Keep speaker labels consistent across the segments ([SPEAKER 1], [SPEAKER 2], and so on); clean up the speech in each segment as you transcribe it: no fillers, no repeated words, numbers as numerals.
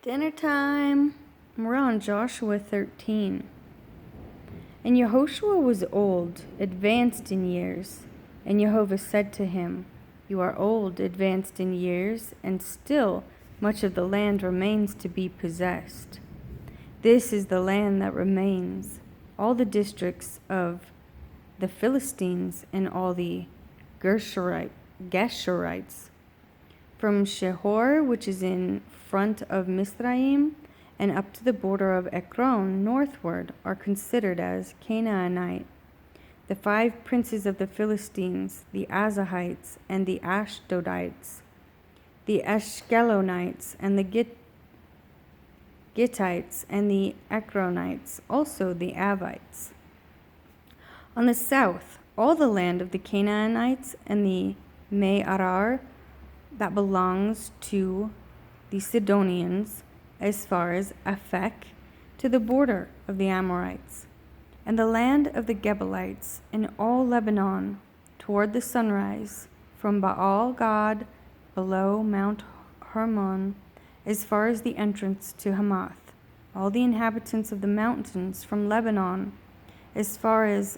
[SPEAKER 1] Dinner time. We're on Joshua 13. And Yehoshua was old, advanced in years. And Jehovah said to him, "You are old, advanced in years, and still much of the land remains to be possessed. This is the land that remains, all the districts of the Philistines and all the Geshurites, from Shehor, which is in front of Mizraim, and up to the border of Ekron northward, are considered as Canaanite. The 5 princes of the Philistines, the Azahites, and the Ashdodites, the Ashkelonites, and the Gittites, and the Ekronites, also the Avites. On the south, all the land of the Canaanites and the Me'arar that belongs to the Sidonians, as far as Aphek, to the border of the Amorites, and the land of the Gebalites, and all Lebanon, toward the sunrise, from Baal Gad below Mount Hermon, as far as the entrance to Hamath, all the inhabitants of the mountains from Lebanon, as far as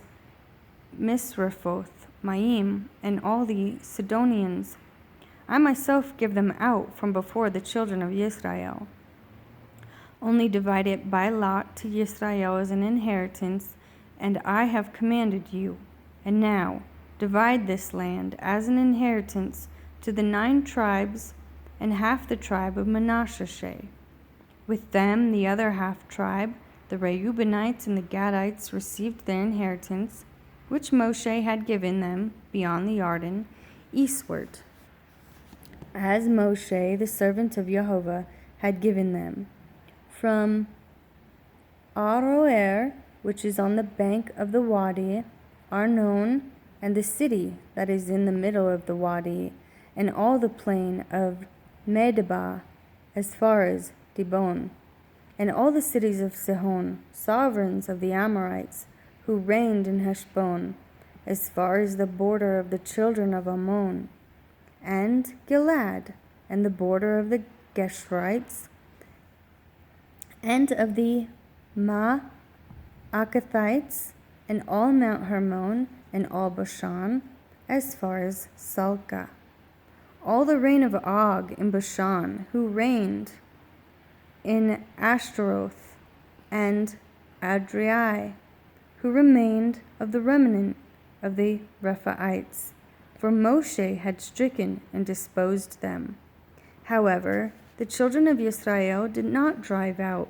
[SPEAKER 1] Misrephoth Maim, and all the Sidonians. I myself give them out from before the children of Israel. Only divide it by lot to Israel as an inheritance, and I have commanded you. And now divide this land as an inheritance to the 9 tribes and half the tribe of Manasseh. With them the other half tribe, the Reubenites and the Gadites, received their inheritance, which Moshe had given them beyond the Jordan, eastward, as Moshe, the servant of Jehovah, had given them, from Aroer, which is on the bank of the Wadi, Arnon, and the city that is in the middle of the Wadi, and all the plain of Medeba, as far as Dibon, and all the cities of Sihon, sovereigns of the Amorites, who reigned in Heshbon, as far as the border of the children of Ammon, and Gilad, and the border of the Geshurites, and of the Maacathites, and all Mount Hermon, and all Bashan, as far as Salcah. All the reign of Og in Bashan, who reigned in Ashtaroth, and Adrai, who remained of the remnant of the Rephaites, for Moshe had stricken and disposed them. However, the children of Israel did not drive out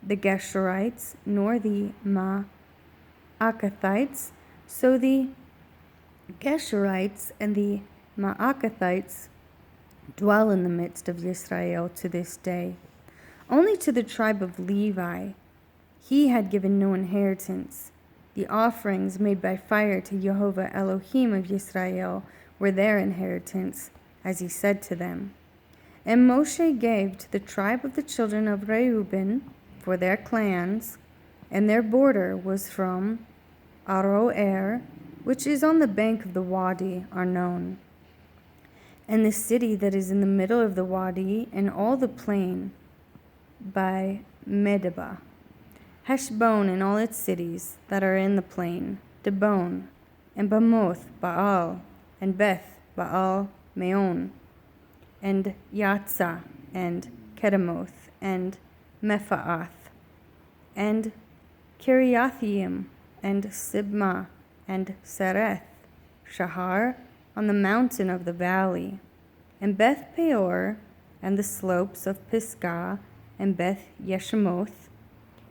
[SPEAKER 1] the Geshurites nor the Maacathites, so the Geshurites and the Maacathites dwell in the midst of Israel to this day. Only to the tribe of Levi he had given no inheritance. The offerings made by fire to Jehovah Elohim of Israel were their inheritance, as he said to them. And Moshe gave to the tribe of the children of Reuben for their clans, and their border was from Aroer, which is on the bank of the Wadi Arnon, and the city that is in the middle of the Wadi, and all the plain by Medeba, Heshbon and all its cities that are in the plain, Dibon, and Bamoth Baal, and Beth Baal Meon, and Yatzah, and Kedemoth, and Mephaath, and Kiriathaim, and Sibmah, and Sereth, Shahar, on the mountain of the valley, and Beth Peor, and the slopes of Pisgah, and Beth Yeshimoth,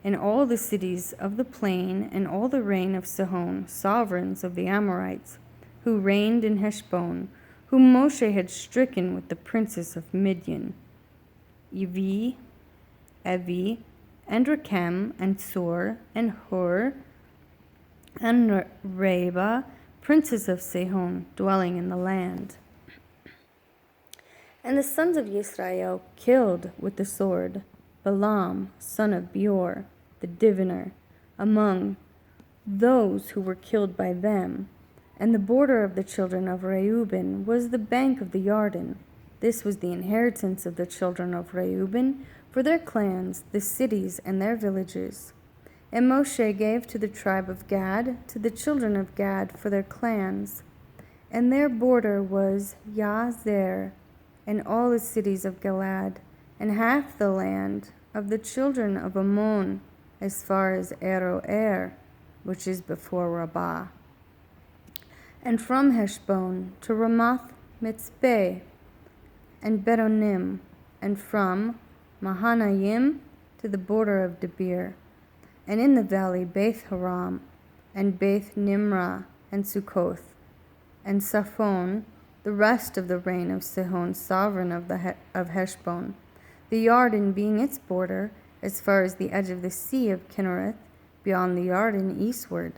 [SPEAKER 1] and all the cities of the plain, and all the reign of Sihon, sovereigns of the Amorites, who reigned in Heshbon, whom Moshe had stricken with the princes of Midian, Evi, and Rechem, and Sur, and Hur, and Reba, princes of Sihon, dwelling in the land. And the sons of Israel killed with the sword Balaam, son of Beor, the diviner, among those who were killed by them. And the border of the children of Reuben was the bank of the Jordan, This was the inheritance of the children of Reuben for their clans, the cities and their villages. And Moshe gave to the tribe of Gad, to the children of Gad for their clans. And their border was Yazer, and all the cities of Gilad, and half the land of the children of Ammon, as far as Aroer, which is before Rabbah. And from Heshbon to Ramoth Mitzpeh, and Beronim, and from Mahanaim to the border of Debir, and in the valley Beth Haram, and Beth Nimrah, and Sukkoth, and Saphon, the rest of the reign of Sihon, sovereign of Heshbon, the Yarden being its border, as far as the edge of the sea of Kinnereth, beyond the Yarden eastward.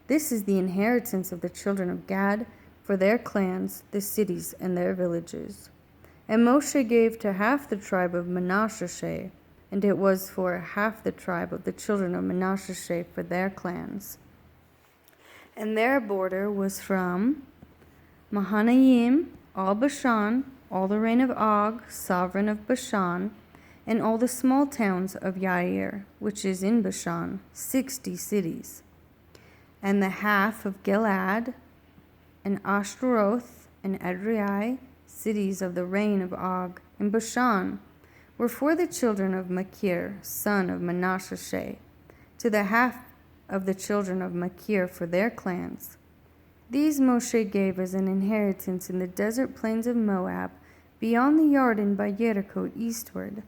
[SPEAKER 1] This is the inheritance of the children of Gad for their clans, the cities and their villages. And Moshe gave to half the tribe of Manasseh, and it was for half the tribe of the children of Manasseh for their clans. And their border was from Mahanaim, all Bashan, all the reign of Og, sovereign of Bashan, and all the small towns of Yair, which is in Bashan, 60 cities. And the half of Gilad, and Ashtaroth, and Edrei, cities of the reign of Og, in Bashan, were for the children of Machir, son of Manasseh, to the half of the children of Machir for their clans. These Moshe gave as an inheritance in the desert plains of Moab, beyond the Yarden by Jericho eastward.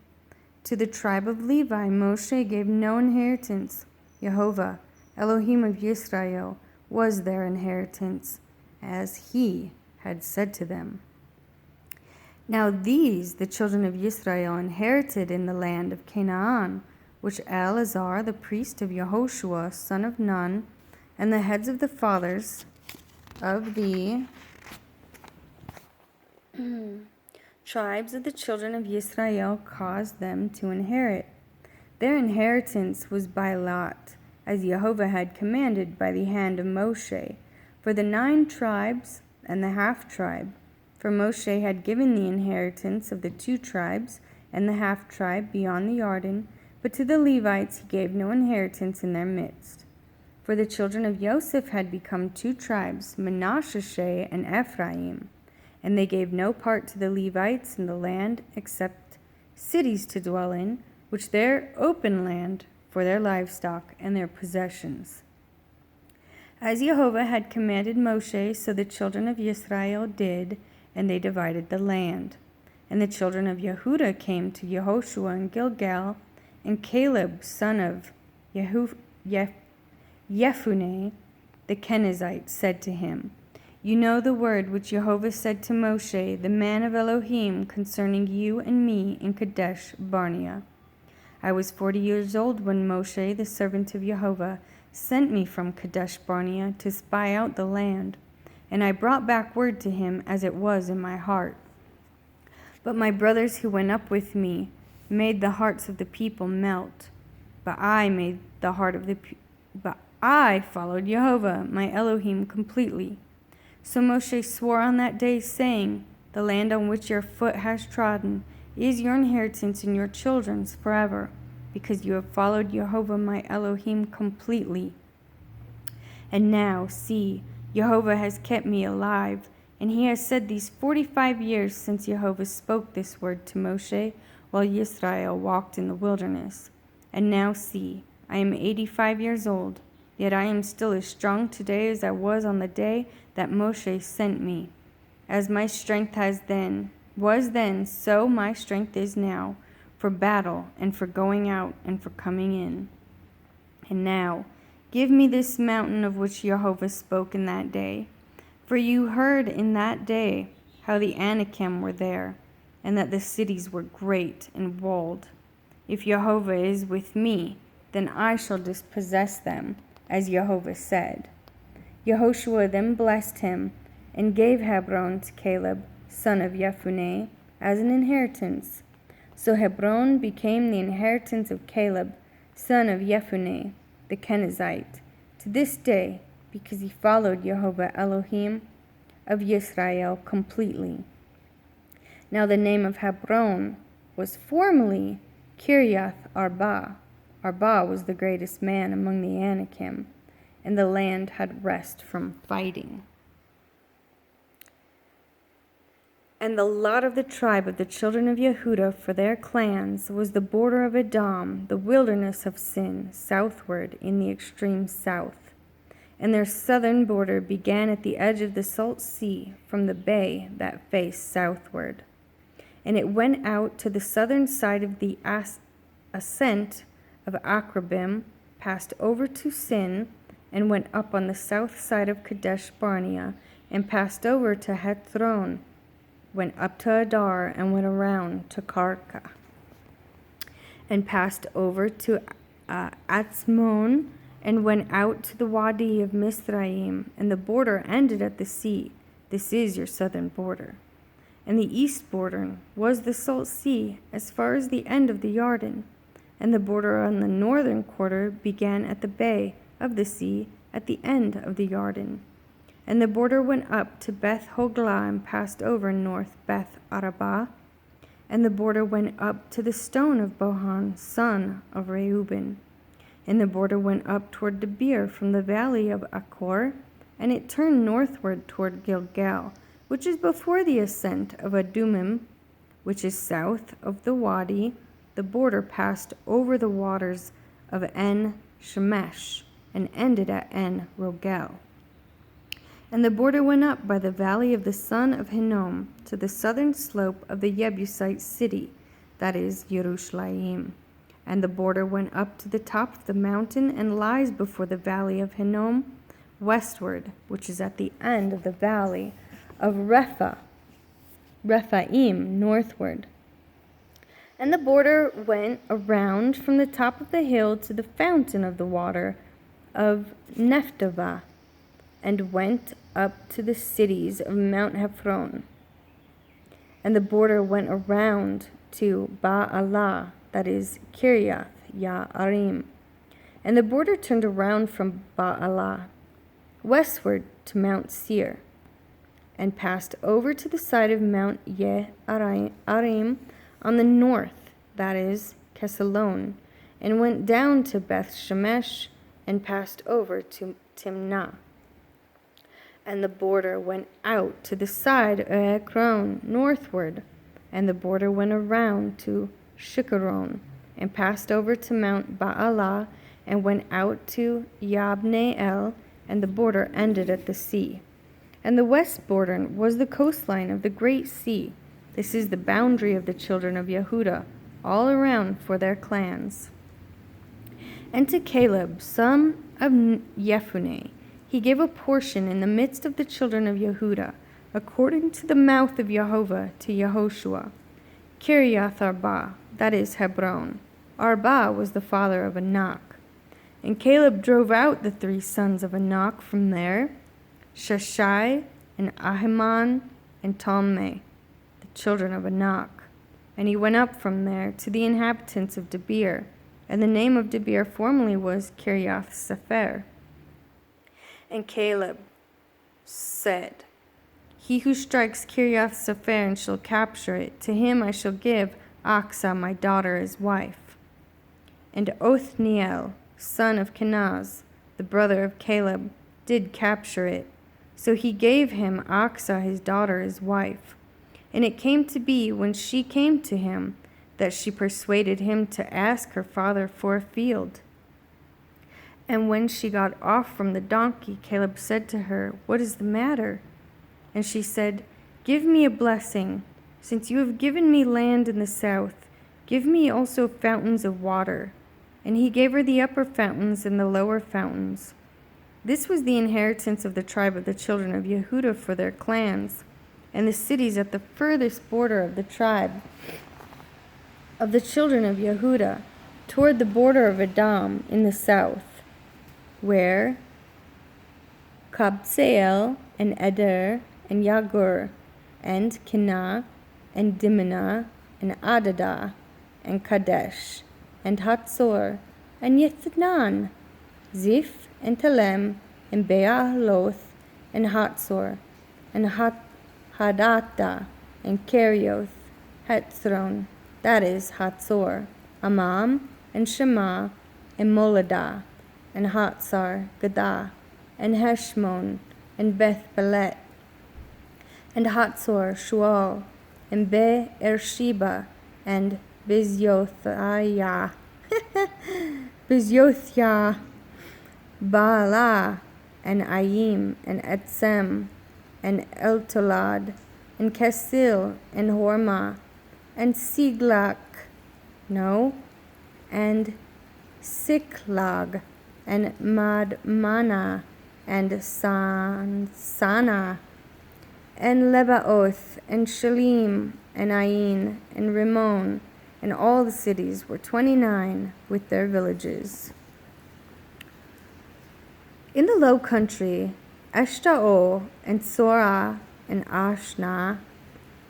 [SPEAKER 1] To the tribe of Levi Moshe gave no inheritance. Jehovah, Elohim of Yisrael, was their inheritance, as he had said to them. Now these, the children of Yisrael, inherited in the land of Canaan, which Eleazar, the priest of Yehoshua, son of Nun, and the heads of the fathers of the tribes of the children of Yisrael caused them to inherit. Their inheritance was by lot, as Jehovah had commanded by the hand of Moshe, for the 9 tribes and the half-tribe. For Moshe had given the inheritance of the 2 tribes and the half-tribe beyond the Jordan, but to the Levites he gave no inheritance in their midst. For the children of Joseph had become 2 tribes, Manasseh and Ephraim, and they gave no part to the Levites in the land except cities to dwell in, which their open land for their livestock and their possessions. As Jehovah had commanded Moshe, so the children of Israel did, and they divided the land. And the children of Yehudah came to Yehoshua in Gilgal, and Caleb, son of Jephunneh, the Kenizzite, said to him, You know the word which Jehovah said to Moshe, the man of Elohim, concerning you and me in Kadesh Barnea. I was 40 years old when Moshe, the servant of Jehovah, sent me from Kadesh Barnea to spy out the land, and I brought back word to him as it was in my heart. But my brothers who went up with me made the hearts of the people melt, but I followed Jehovah, my Elohim, completely. So Moshe swore on that day, saying, The land on which your foot has trodden is your inheritance and your children's forever, because you have followed Jehovah, my Elohim, completely. And now, see, Jehovah has kept me alive, and he has said these 45 years since Jehovah spoke this word to Moshe while Yisrael walked in the wilderness. And now see, I am 85 years old, yet I am still as strong today as I was on the day that Moshe sent me. As my strength was then, so my strength is now, for battle and for going out and for coming in. And now, give me this mountain of which Jehovah spoke in that day. For you heard in that day how the Anakim were there, and that the cities were great and walled. If Jehovah is with me, then I shall dispossess them, as Jehovah said. Yehoshua then blessed him, and gave Hebron to Caleb, son of Jephunneh, as an inheritance. So Hebron became the inheritance of Caleb, son of Jephunneh, the Kenizzite, to this day, because he followed Jehovah Elohim of Yisrael completely. Now the name of Hebron was formerly Kiriath Arba. Arba was the greatest man among the Anakim, and the land had rest from fighting. And the lot of the tribe of the children of Yehudah for their clans was the border of Edom, the wilderness of Sin, southward in the extreme south. And their southern border began at the edge of the Salt Sea from the bay that faced southward. And it went out to the southern side of the ascent of Akrabim, passed over to Sin, and went up on the south side of Kadesh Barnea, and passed over to Hethron, went up to Adar, and went around to Karka, and passed over to Atzmon, and went out to the Wadi of Mizraim, and the border ended at the sea. This is your southern border. And the east border was the Salt Sea, as far as the end of the Yarden, and the border on the northern quarter began at the bay of the sea at the end of the Yarden. And the border went up to Beth Hoglah and passed over north Beth Arabah. And the border went up to the stone of Bohan, son of Reuben. And the border went up toward Debir from the valley of Achor, and it turned northward toward Gilgal, which is before the ascent of Adumim, which is south of the Wadi. The border passed over the waters of En Shemesh and ended at En Rogel. And the border went up by the valley of the son of Hinnom to the southern slope of the Jebusite city, that is Jerusalem. And the border went up to the top of the mountain and lies before the valley of Hinnom, westward, which is at the end of the valley of Rephaim, northward. And the border went around from the top of the hill to the fountain of the water of Nephtavah, and went up to the cities of Mount Hephron. And the border went around to Baalah, that is Kiriath Ya'arim. And the border turned around from Baalah westward to Mount Seir, and passed over to the side of Mount Ye'arim on the north, that is Kesalon, and went down to Beth Shemesh, and passed over to Timnah. And the border went out to the side of Ekron, northward, and the border went around to Shikaron, and passed over to Mount Baalah, and went out to Yabneel, and the border ended at the sea. And the west border was the coastline of the great sea. This is the boundary of the children of Yehudah, all around for their clans. And to Caleb, son of Jephunneh, he gave a portion in the midst of the children of Yehudah, according to the mouth of Jehovah to Yehoshua, Kiriath Arba, that is Hebron. Arba was the father of Anak. And Caleb drove out the 3 sons of Anak from there, Sheshai, and Ahiman, and Talmai, the children of Anak. And he went up from there to the inhabitants of Debir, and the name of Debir formerly was Kiriath Sepher. And Caleb said, He who strikes Kiriath Sepher and shall capture it, to him I shall give Achsah my daughter as wife. And Othniel, son of Kenaz, the brother of Caleb, did capture it. So he gave him Achsah his daughter as wife. And it came to be, when she came to him, that she persuaded him to ask her father for a field. And when she got off from the donkey, Caleb said to her, What is the matter? And she said, Give me a blessing. Since you have given me land in the south, give me also fountains of water. And he gave her the upper fountains and the lower fountains. This was the inheritance of the tribe of the children of Yehudah for their clans, and the cities at the furthest border of the tribe of the children of Yehudah, toward the border of Edom in the south, where Kabseel and Eder and Yagur and Kinah and Dimnah and Adadah and Kadesh and Hatzor and Yithnan, Ziph and Telem and Beahloth and Hatzor and Hadattah and Kerioth, Hetzron, that is Hatzor, Amam, and Shema, and Moladah, and Hatzar, Gadah, and Heshmon, and Beth Belet, and Hatzor, Shual, and Be'ersheba, and Bizyothia, Bizyothia, Baalah, and Ayim, and Etzem, and Eltolad, and Kesil, and Hormah, and Siglak, and Siklag, and Madmana, and Sansana, and Lebaoth, and Shalim, and Ain, and Rimmon, and all the cities were 29 with their villages. In the low country, Eshtaol, and Sorah, and Ashna,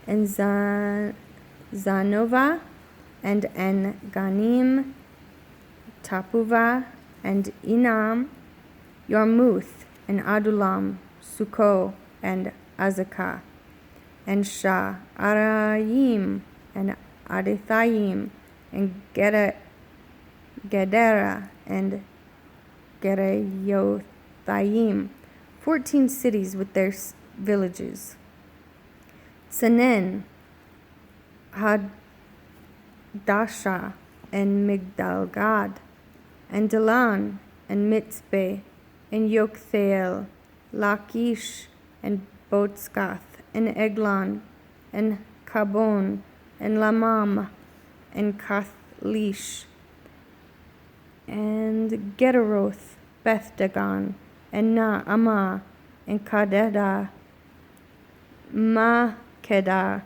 [SPEAKER 1] and Zanova, and En-Ganim, Tapuvah, and Enam, Yarmuth, and Adulam, Sukkot, and Azekah, and Sha'arayim, and Adithayim, and Gedera, and Gereyothayim, 14 cities with their villages. Sanen, Hadasha, and Migdalgad, and Delan, and Mitzpe, and Yokthael, Lachish, and Botskath, and Eglon, and Kabon, and Lamam, and Kathlish, and Gederoth, Beth Dagon, and Naamah, and Kadedah, Makedah,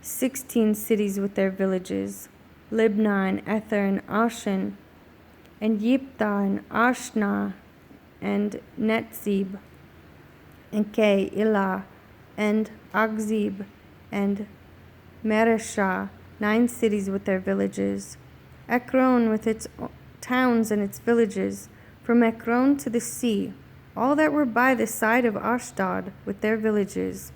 [SPEAKER 1] 16 cities with their villages. Libnah, and Ether, and Ashan, and Yiptah, and Ashna, and Netzib, and Keilah, and Akzib, and Mareshah, 9 cities with their villages. Ekron with its towns and its villages, from Ekron to the sea, all that were by the side of Ashdod with their villages.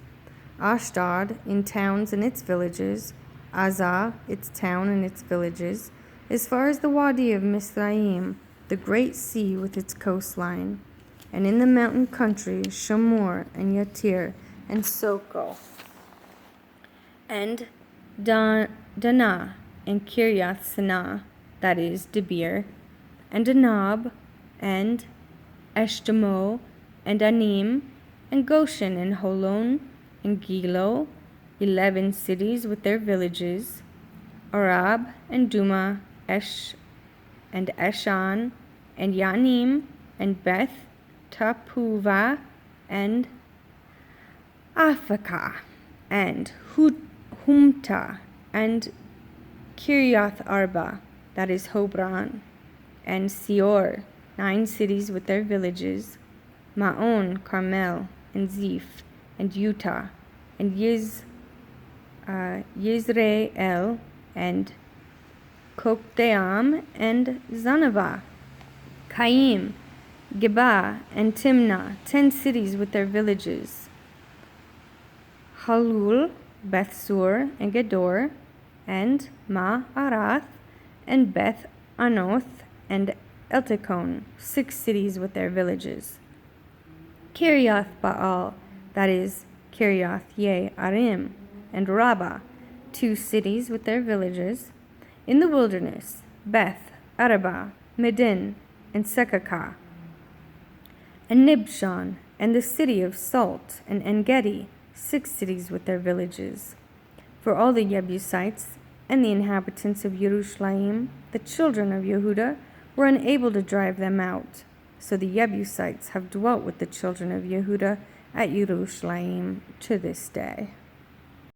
[SPEAKER 1] Ashdod in towns and its villages, Azah, its town and its villages, as far as the Wadi of Mizraim, the great sea with its coastline, and in the mountain country, Shamor, and Yatir, and Soko, and Danah, and Kiryath Sanah, that is, Debir, and Anab, and Eshtemoh, and Anim, and Goshen, and Holon, and Gilo, 11 cities with their villages, Arab, and Duma, and Eshan, and Yanim, and Beth Tapuvah, and Aphekah, and Humta, and Kiryath Arba, that is Hobron, and Seor, 9 cities with their villages, Maon, Carmel, and Ziph, and Utah, and Yisrael, and Kokdeam, and Zanavah, Caim, Geba, and Timnah, 10 cities with their villages, Halul, Bethsur, and Gedor, and Ma'arath, and Beth Anoth, and Eltekon, 6 cities with their villages. Kiryath Baal, that is, Kiryath Ye'arim, and Rabbah, 2 cities with their villages. In the wilderness, Beth, Arabah, Medin, and Sekakah, and Nibshan, and the city of Salt, and En-Gedi, 6 cities with their villages. For all the Jebusites and the inhabitants of Jerusalem, the children of Yehudah, were unable to drive them out. So the Jebusites have dwelt with the children of Yehudah at Jerusalem to this day.